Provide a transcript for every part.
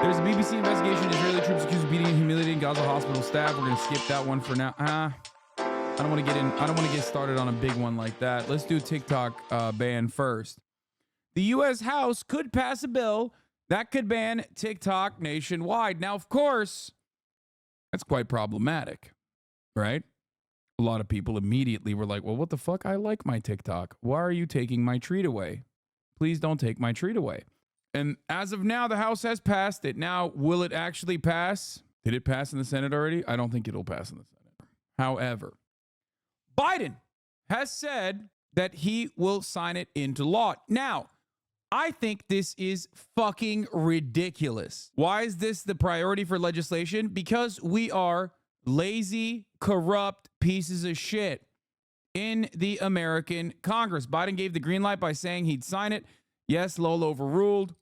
There's a BBC investigation. Israeli troops accused of beating and humiliating Gaza hospital staff. We're going to skip that one for now. I don't want to get started on a big one like that. Let's do TikTok ban first. The U.S. House could pass a bill that could ban TikTok nationwide. Now, of course, that's quite problematic, right? A lot of people immediately were like, well, what the fuck? I like my TikTok. Why are you taking my treat away? Please don't take my treat away. And as of now, the House has passed it. Now, will it actually pass? Did it pass in the Senate already? I don't think it'll pass in the Senate. However, Biden has said that he will sign it into law. Now, I think this is fucking ridiculous. Why is this the priority for legislation? Because we are lazy, corrupt pieces of shit in the American Congress. Biden gave the green light by saying he'd sign it. Yes, Lowell overruled.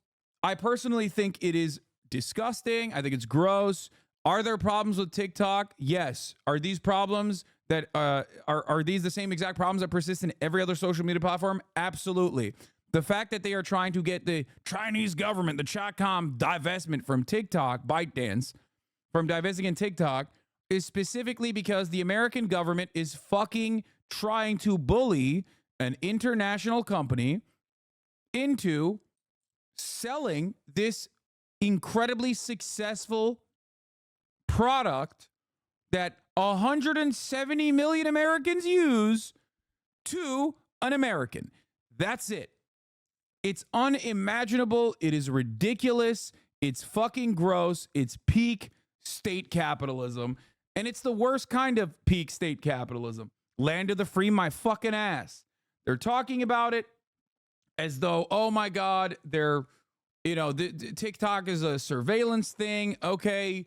I personally think it is disgusting. I think it's gross. Are there problems with TikTok? Yes. Are these problems that are these the same exact problems that persist in every other social media platform? Absolutely. The fact that they are trying to get the Chinese government, the Chacom divestment from TikTok, ByteDance, from divesting in TikTok, is specifically because the American government is fucking trying to bully an international company into selling this incredibly successful product that 170 million Americans use to an American. That's it. It's unimaginable. It is ridiculous. It's fucking gross. It's peak state capitalism. And it's the worst kind of peak state capitalism. Land of the free, my fucking ass. They're talking about it as though, oh my God, TikTok is a surveillance thing. Okay.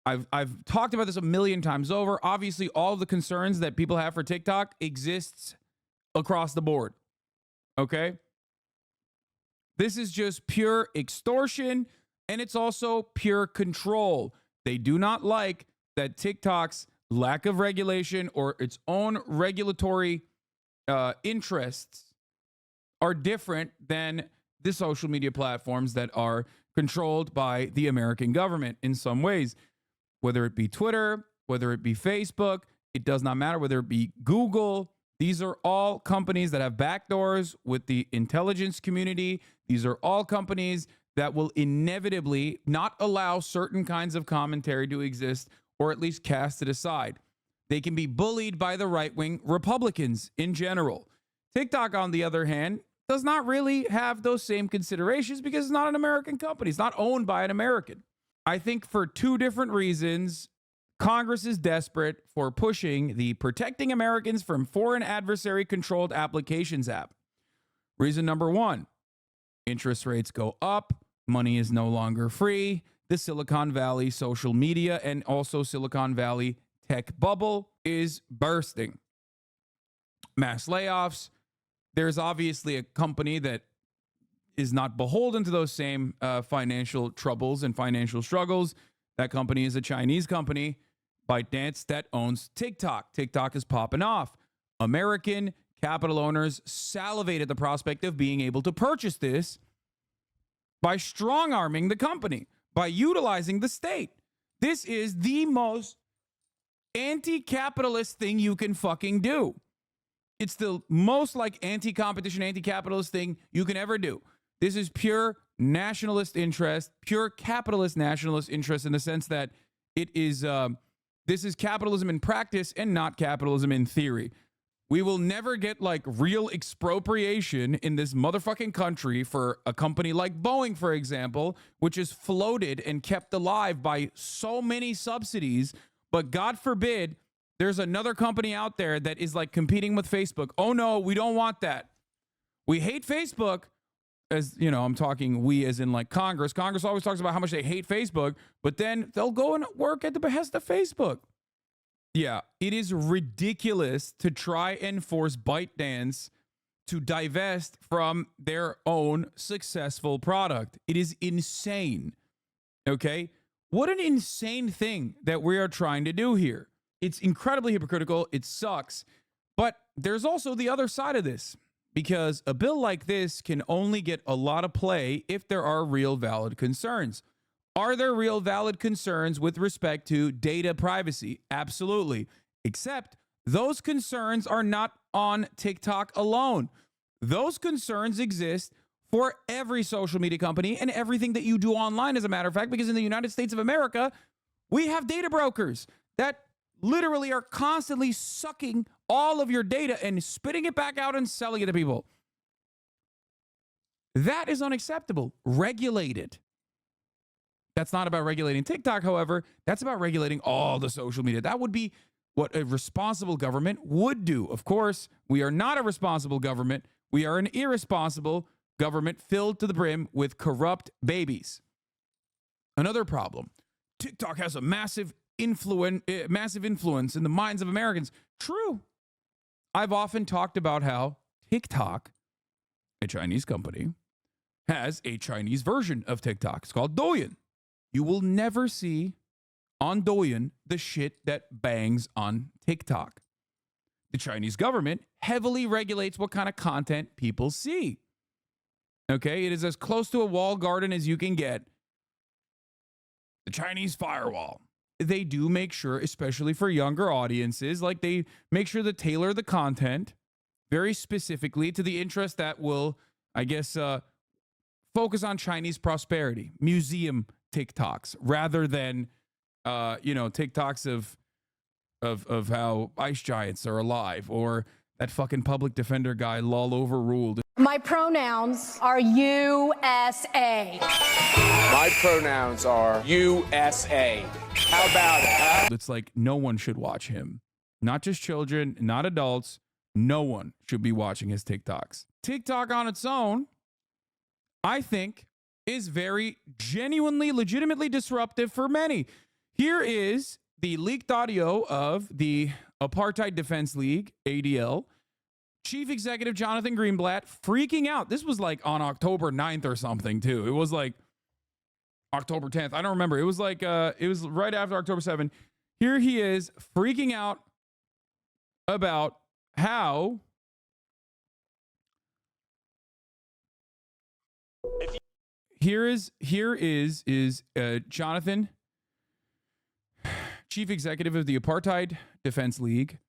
I've talked about this a million times over. Obviously, all of the concerns that people have for TikTok exists across the board. Okay. This is just pure extortion, and it's also pure control. They do not like that TikTok's lack of regulation or its own regulatory interests are different than the social media platforms that are controlled by the American government in some ways. Whether it be Twitter, whether it be Facebook, it does not matter. Whether it be Google, these are all companies that have backdoors with the intelligence community. These are all companies that will inevitably not allow certain kinds of commentary to exist, or at least cast it aside. They can be bullied by the right-wing Republicans in general. TikTok, on the other hand, does not really have those same considerations because it's not an American company. It's not owned by an American. I think for two different reasons, Congress is desperate for pushing the Protecting Americans from Foreign Adversary Controlled Applications app. Reason number one, interest rates go up, money is no longer free, the Silicon Valley social media and also Silicon Valley tech bubble is bursting. Mass layoffs. There's obviously a company that is not beholden to those same financial troubles and financial struggles. That company is a Chinese company, ByteDance, that owns TikTok. TikTok is popping off. American capital owners salivate at the prospect of being able to purchase this by strong-arming the company, by utilizing the state. This is the most anti-capitalist thing you can fucking do. It's the most like anti-competition, anti-capitalist thing you can ever do. This is pure nationalist interest, pure capitalist nationalist interest in the sense that it is, this is capitalism in practice and not capitalism in theory. We will never get like real expropriation in this motherfucking country for a company like Boeing, for example, which is floated and kept alive by so many subsidies. But God forbid, there's another company out there that is like competing with Facebook. Oh no, we don't want that. We hate Facebook. As you know, I'm talking we as in like Congress. Congress always talks about how much they hate Facebook, but then they'll go and work at the behest of Facebook. Yeah, it is ridiculous to try and force ByteDance to divest from their own successful product. It is insane. Okay? What an insane thing that we are trying to do here. It's incredibly hypocritical. It sucks. But there's also the other side of this. Because a bill like this can only get a lot of play if there are real valid concerns. Are there real valid concerns with respect to data privacy? Absolutely. Except those concerns are not on TikTok alone. Those concerns exist for every social media company and everything that you do online, as a matter of fact, because in the United States of America, we have data brokers that literally are constantly sucking all of your data and spitting it back out and selling it to people. That is unacceptable. Regulate it. That's not about regulating TikTok, however. That's about regulating all the social media. That would be what a responsible government would do. Of course, we are not a responsible government. We are an irresponsible government filled to the brim with corrupt babies. Another problem. TikTok has a massive influence in the minds of Americans. True. I've often talked about how TikTok, a Chinese company, has a Chinese version of TikTok. It's called Douyin. You will never see on Douyin the shit that bangs on TikTok. The Chinese government heavily regulates what kind of content people see. Okay, it is as close to a walled garden as you can get. The Chinese firewall. They do make sure, especially for younger audiences, like they make sure to tailor the content very specifically to the interest that will, I guess, focus on Chinese prosperity, museum TikToks, rather than, TikToks of how ice giants are alive, or that fucking public defender guy Lol overruled. My pronouns are USA. My pronouns are USA. How about it, huh? It's like no one should watch him. Not just children, not adults. No one should be watching his TikToks. TikTok on its own, I think, is very genuinely, legitimately disruptive for many. Here is the leaked audio of the Apartheid Defense League, ADL, Chief Executive Jonathan Greenblatt freaking out. This was like on October 9th or something, too. It was like October 10th. I don't remember. It was like, it was right after October 7th. Here he is freaking out about how here is Jonathan, Chief Executive of the Apartheid Defense League,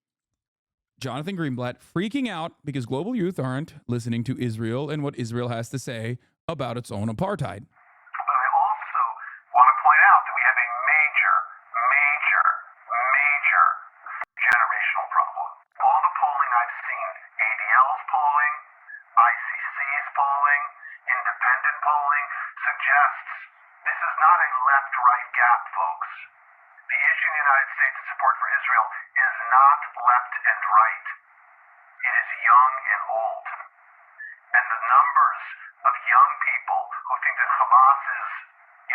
Jonathan Greenblatt, freaking out because global youth aren't listening to Israel and what Israel has to say about its own apartheid. But I also want to point out that we have a major generational problem. All the polling I've seen, ADL's polling, ICC's polling, independent polling, suggests this is not a left-right gap, folks. The issue in the United States in support for Israel is not left and right. It is young and old. And the numbers of young people who think that Hamas's,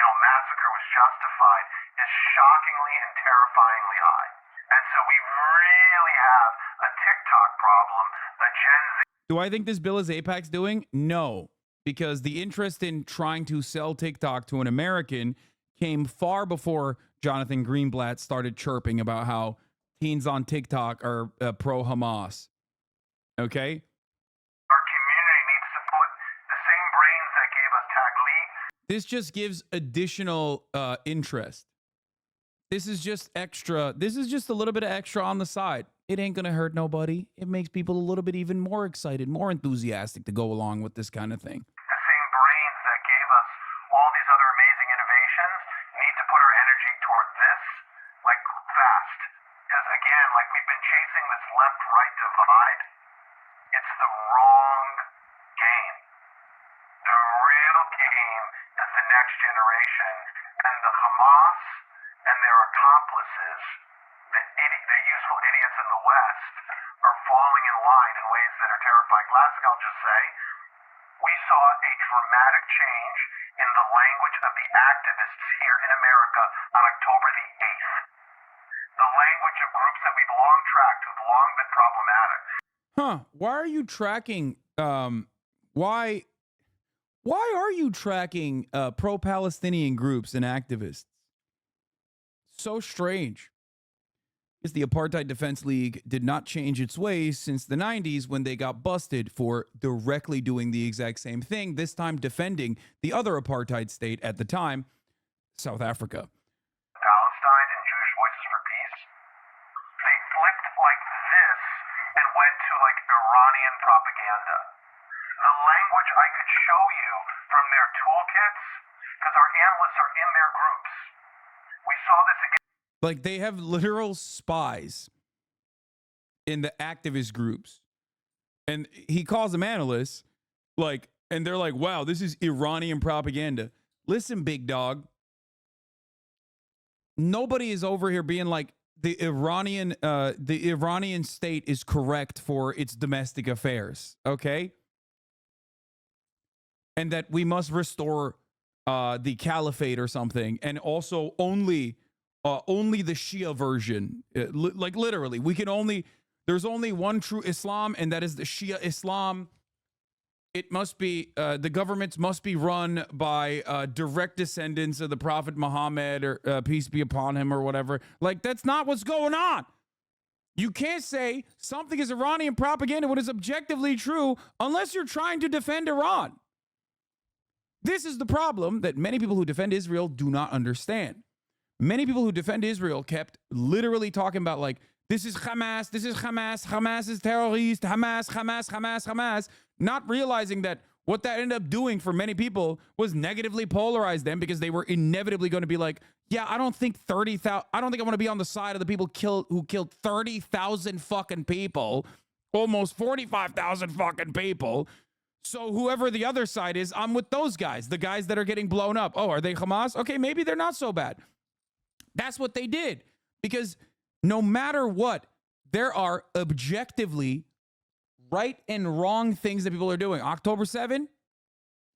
massacre was justified is shockingly and terrifyingly high. And so we really have a TikTok problem, a Gen Z. Do I think this bill is AIPAC's doing? No, because the interest in trying to sell TikTok to an American came far before Jonathan Greenblatt started chirping about how teens on TikTok are pro-Hamas. Okay? Our community needs to put the same brains that gave us Taglit. This just gives additional interest. This is just extra. This is just a little bit of extra on the side. It ain't going to hurt nobody. It makes people a little bit even more excited, more enthusiastic to go along with this kind of thing. The same brains that gave us all these other amazing innovations need to put our energy toward this, like, fast. Because, again, like we've been chasing this left-right divide, it's the wrong game. The real game is the next generation, and the Hamas and their accomplices, the useful idiots in the West, are falling in line in ways that are terrifying. Last thing I'll just say, we saw a dramatic change in the language of the activists here in America on October the 8th. The language of groups that we've long tracked, who've long been problematic. Huh. Why are you tracking, why are you tracking pro-Palestinian groups and activists? So strange. Because the Apartheid Defense League did not change its ways since the 90s when they got busted for directly doing the exact same thing, this time defending the other apartheid state at the time, South Africa. Palestine and Jewish Voices for Peace, they flicked like this and went to like Iranian propaganda. The language I could show you from their toolkits, because our analysts are in their groups. We saw this again. Like, they have literal spies in the activist groups. And he calls them analysts, like, and they're like, wow, this is Iranian propaganda. Listen, big dog. Nobody is over here being like, the Iranian state is correct for its domestic affairs, okay? And that we must restore the caliphate or something, and also only the Shia version. Like, literally, there's only one true Islam, and that is the Shia Islam. It must be, the governments must be run by direct descendants of the Prophet Muhammad, or peace be upon him, or whatever. Like, that's not what's going on. You can't say something is Iranian propaganda when it's objectively true unless you're trying to defend Iran. This is the problem that many people who defend Israel do not understand. Many people who defend Israel kept literally talking about, like, this is Hamas, Hamas is terrorist, Hamas, not realizing that what that ended up doing for many people was negatively polarize them, because they were inevitably going to be like, yeah, I don't think I want to be on the side of the people who killed 30,000 fucking people, almost 45,000 fucking people. So whoever the other side is, I'm with those guys, the guys that are getting blown up. Oh, are they Hamas? Okay, maybe they're not so bad. That's what they did, because no matter what, there are objectively right and wrong things that people are doing. October 7,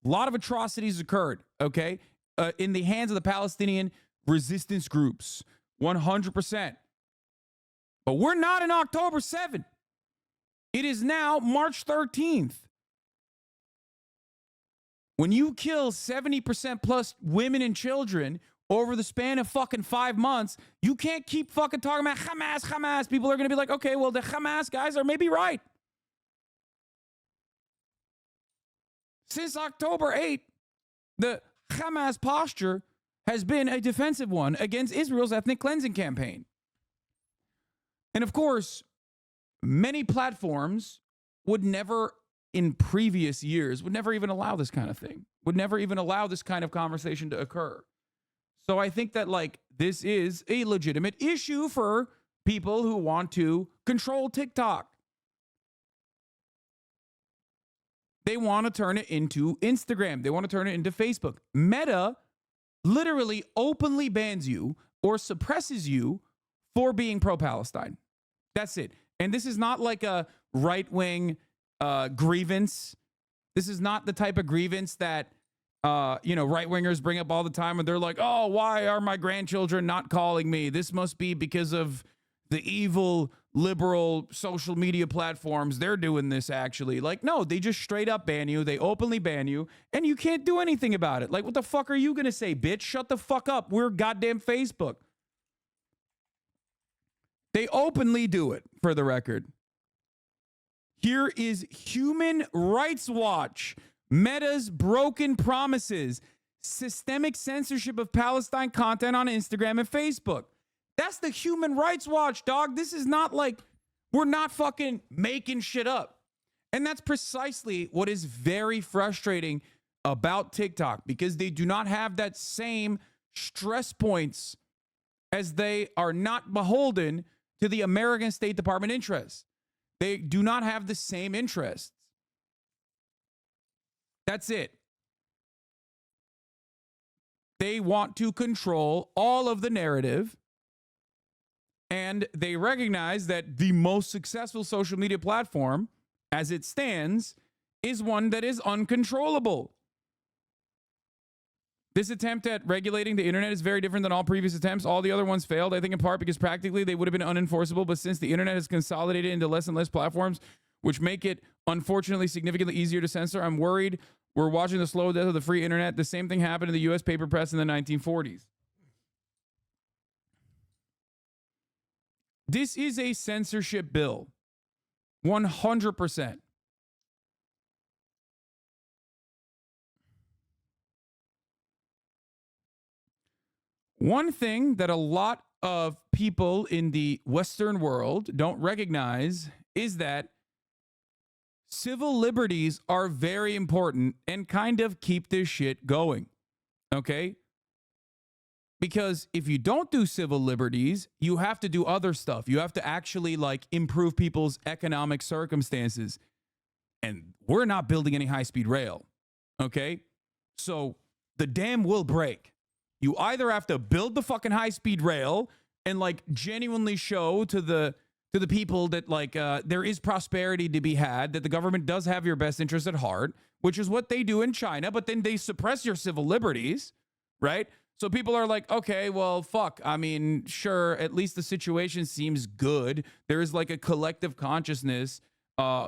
a lot of atrocities occurred, okay, in the hands of the Palestinian resistance groups, 100%. But we're not in October 7. It is now March 13th. When you kill 70% plus women and children over the span of fucking 5 months, you can't keep fucking talking about Hamas. People are going to be like, okay, well, the Hamas guys are maybe right. Since October 8th, the Hamas posture has been a defensive one against Israel's ethnic cleansing campaign. And of course, many platforms would never, in previous years, would never even allow this kind of thing, would never even allow this kind of conversation to occur. So I think that, like, this is a legitimate issue for people who want to control TikTok. They want to turn it into Instagram. They want to turn it into Facebook. Meta literally openly bans you or suppresses you for being pro-Palestine. That's it. And this is not like a right-wing grievance. This is not the type of grievance that right-wingers bring up all the time, and they're like, oh, why are my grandchildren not calling me? This must be because of the evil liberal social media platforms. They're doing this, actually. Like, no, they just straight up ban you. They openly ban you, and you can't do anything about it. Like, what the fuck are you going to say, bitch? Shut the fuck up. We're goddamn Facebook. They openly do it, for the record. Here is Human Rights Watch. Meta's broken promises. Systemic censorship of Palestine content on Instagram and Facebook. That's the Human Rights Watch, dog. This is not like, we're not fucking making shit up. And that's precisely what is very frustrating about TikTok, because they do not have that same stress points, as they are not beholden to the American State Department interests. They do not have the same interests. That's it. They want to control all of the narrative, and they recognize that the most successful social media platform, as it stands, is one that is uncontrollable. This attempt at regulating the internet is very different than all previous attempts. All the other ones failed, I think, in part because practically they would have been unenforceable. But since the internet has consolidated into less and less platforms, which make it, unfortunately, significantly easier to censor, I'm worried we're watching the slow death of the free internet. The same thing happened in the U.S. paper press in the 1940s. This is a censorship bill. 100%. One thing that a lot of people in the Western world don't recognize is that civil liberties are very important and kind of keep this shit going. Okay? Because if you don't do civil liberties, you have to do other stuff. You have to actually like improve people's economic circumstances. And we're not building any high-speed rail. Okay? So the dam will break. You either have to build the fucking high-speed rail and like genuinely show to the people that like there is prosperity to be had, that the government does have your best interest at heart, which is what they do in China, but then they suppress your civil liberties, right? So people are like, okay, well, fuck. I mean, sure, at least the situation seems good. There is like a collective consciousness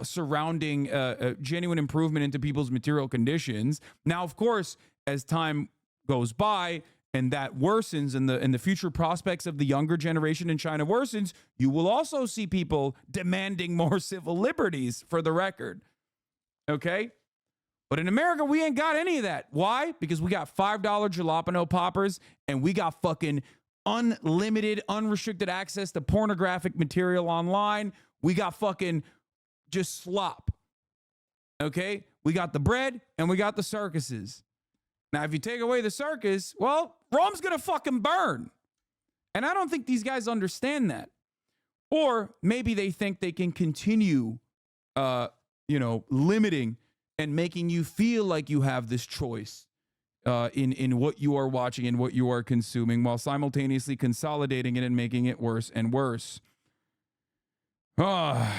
surrounding a genuine improvement into people's material conditions. Now, of course, as time goes by and that worsens and the future prospects of the younger generation in China worsens, you will also see people demanding more civil liberties, for the record. Okay? But in America, we ain't got any of that. Why? Because we got $5 jalapeno poppers and we got fucking unlimited, unrestricted access to pornographic material online. We got fucking just slop. Okay? We got the bread and we got the circuses. Now, if you take away the circus, well, Rome's gonna fucking burn. And I don't think these guys understand that. Or maybe they think they can continue, limiting and making you feel like you have this choice in what you are watching and what you are consuming, while simultaneously consolidating it and making it worse and worse. Hold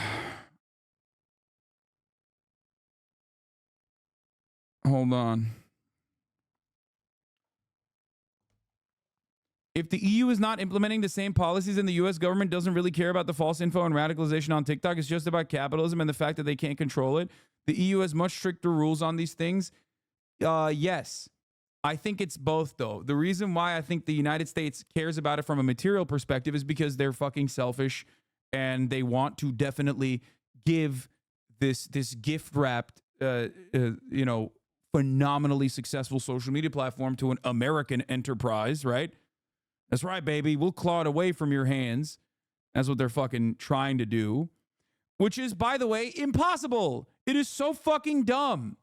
on. If the EU is not implementing the same policies and the US government doesn't really care about the false info and radicalization on TikTok, it's just about capitalism and the fact that they can't control it. The EU has much stricter rules on these things. Yes. I think it's both, though. The reason why I think the United States cares about it from a material perspective is because they're fucking selfish and they want to definitely give this gift-wrapped, phenomenally successful social media platform to an American enterprise, right? That's right, baby. We'll claw it away from your hands. That's what they're fucking trying to do. Which is, by the way, impossible. It is so fucking dumb.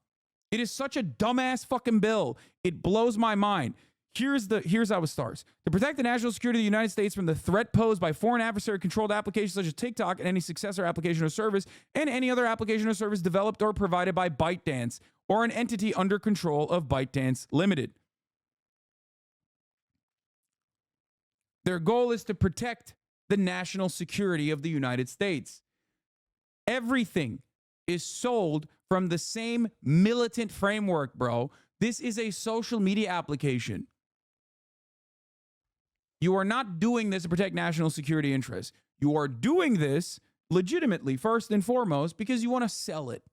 It is such a dumbass fucking bill. It blows my mind. Here's how it starts. To protect the national security of the United States from the threat posed by foreign adversary-controlled applications such as TikTok and any successor application or service, and any other application or service developed or provided by ByteDance or an entity under control of ByteDance Limited. Their goal is to protect the national security of the United States. Everything is sold from the same militant framework, bro. This is a social media application. You are not doing this to protect national security interests. You are doing this legitimately, first and foremost, because you want to sell it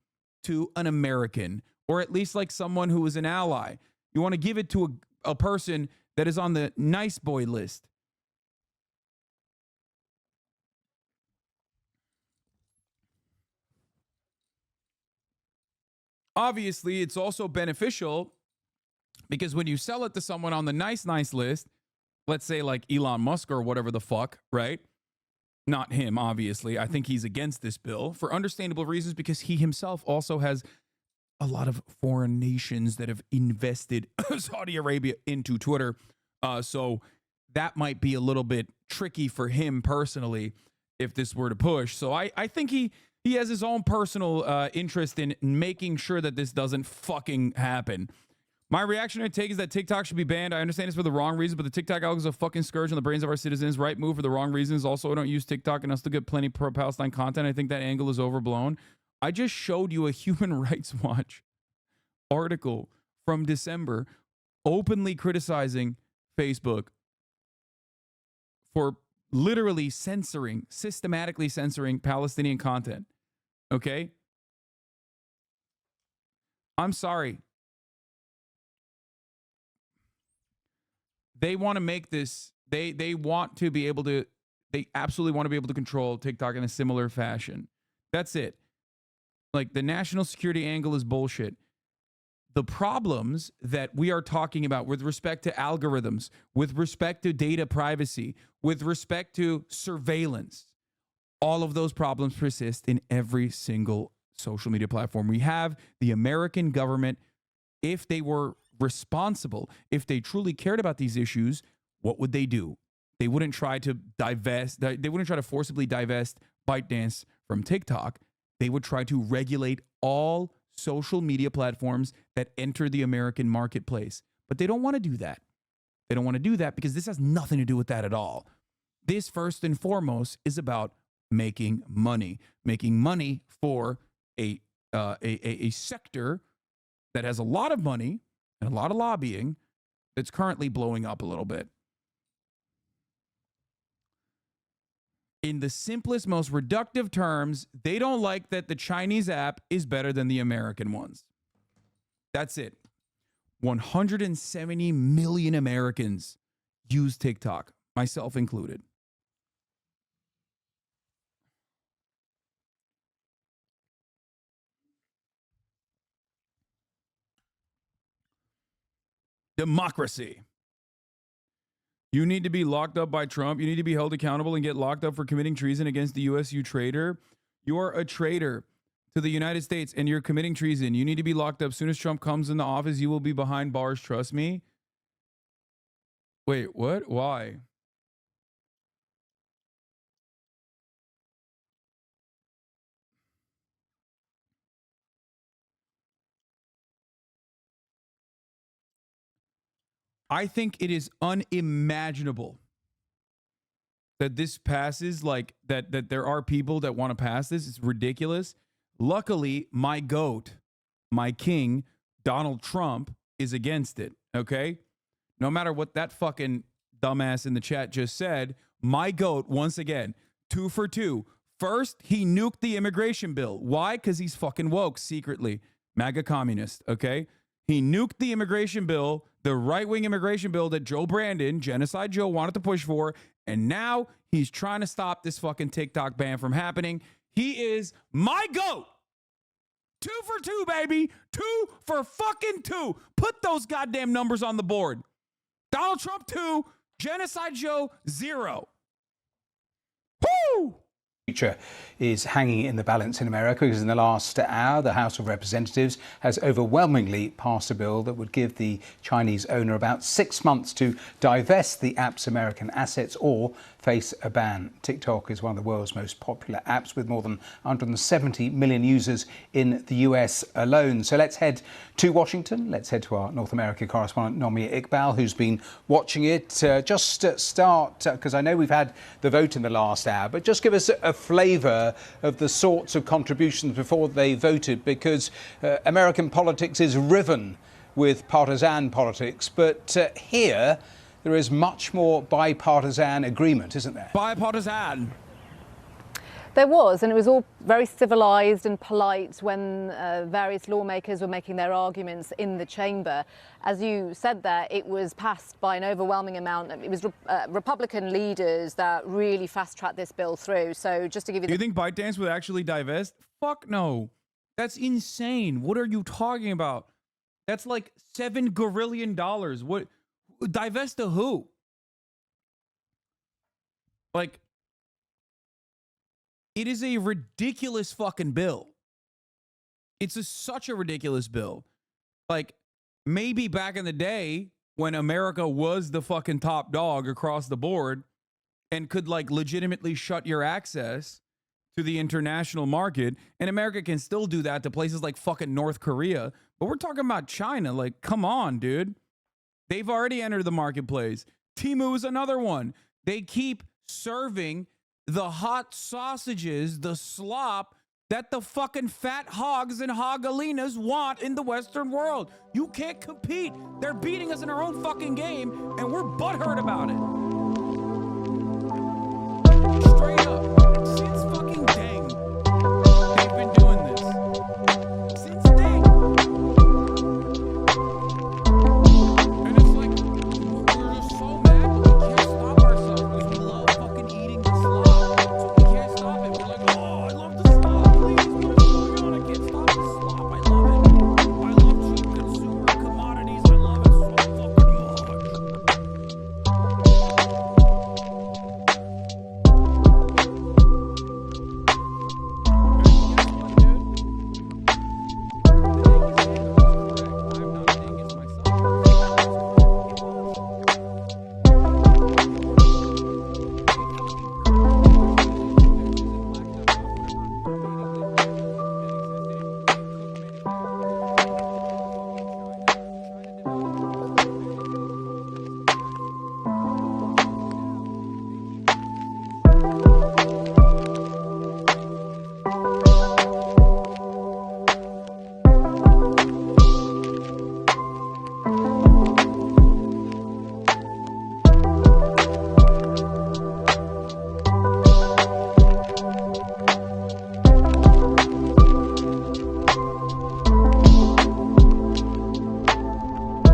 to an American, or at least like someone who is an ally. You want to give it to a person that is on the nice boy list. Obviously, it's also beneficial because when you sell it to someone on the nice list, let's say like Elon Musk or whatever the fuck, right? Not him, obviously. I think he's against this bill for understandable reasons, because he himself also has a lot of foreign nations that have invested Saudi Arabia into Twitter. So that might be a little bit tricky for him personally if this were to push. So I think he has his own personal interest in making sure that this doesn't fucking happen. My reactionary take is that TikTok should be banned. I understand it's for the wrong reason, but the TikTok algorithm is a fucking scourge on the brains of our citizens. Right move for the wrong reasons. Also, I don't use TikTok and I still get plenty pro-Palestine content. I think that angle is overblown. I just showed you a Human Rights Watch article from December openly criticizing Facebook for literally systematically censoring Palestinian content. Okay? I'm sorry. They want to make this, they want to be able to, they absolutely want to be able to control TikTok in a similar fashion. That's it. Like, the national security angle is bullshit. the problems that we are talking about with respect to algorithms, with respect to data privacy, with respect to surveillance, all of those problems persist in every single social media platform we have. The American government, if they were responsible, if they truly cared about these issues, what would they do? They wouldn't try to divest, they wouldn't try to forcibly divest ByteDance from TikTok. They would try to regulate all social media platforms that enter the American marketplace. But they don't want to do that. They don't want to do that because this has nothing to do with that at all. This, first and foremost, is about making money for a sector that has a lot of money and a lot of lobbying that's currently blowing up a little bit. In the simplest, most reductive terms, they don't like that the Chinese app is better than the American ones. That's it. 170 million Americans use TikTok, myself included. Democracy. You need to be locked up by Trump. You need to be held accountable and get locked up for committing treason against the U.S., you traitor. You're a traitor to the United States and you're committing treason. You need to be locked up. As soon as Trump comes into office, you will be behind bars. Trust me. Wait, what? Why? I think it is unimaginable that this passes, like that there are people that want to pass this. It's ridiculous. Luckily, my GOAT, my king, Donald Trump, is against it, okay? No matter what that fucking dumbass in the chat just said, my GOAT, once again, 2 for 2. First, he nuked the immigration bill. Why? Because he's fucking woke secretly. MAGA communist, okay? He nuked the immigration bill, the right-wing immigration bill that Joe Brandon, Genocide Joe, wanted to push for, and now he's trying to stop this fucking TikTok ban from happening. He is my GOAT. 2 for 2, baby. 2 for fucking 2. Put those goddamn numbers on the board. Donald Trump 2, Genocide Joe 0. Woo! Future is hanging in the balance in America because in the last hour, the House of Representatives has overwhelmingly passed a bill that would give the Chinese owner about 6 months to divest the app's American assets or face a ban. TikTok is one of the world's most popular apps with more than 170 million users in the US alone. So let's head to Washington. Let's head to our North America correspondent, Nomia Iqbal, who's been watching it. Just start, because I know we've had the vote in the last hour, but just give us a flavour of the sorts of contributions before they voted, because American politics is riven with partisan politics, but here there is much more bipartisan agreement, isn't there? Bipartisan. There was, and it was all very civilised and polite when various lawmakers were making their arguments in the chamber. As you said there, it was passed by an overwhelming amount. It was Republican leaders that really fast-tracked this bill through. So just to give you... Do you think ByteDance would actually divest? Fuck no. That's insane. What are you talking about? That's like $7 gazillion. What? Divest to who? Like... It is a ridiculous fucking bill. It's such a ridiculous bill. Like, maybe back in the day when America was the fucking top dog across the board and could, like, legitimately shut your access to the international market, and America can still do that to places like fucking North Korea. But we're talking about China. Like, come on, dude. They've already entered the marketplace. Temu is another one. They keep serving the hot sausages, the slop that the fucking fat hogs and hogalinas want in the Western world. You can't compete. They're beating us in our own fucking game, and we're butthurt about it.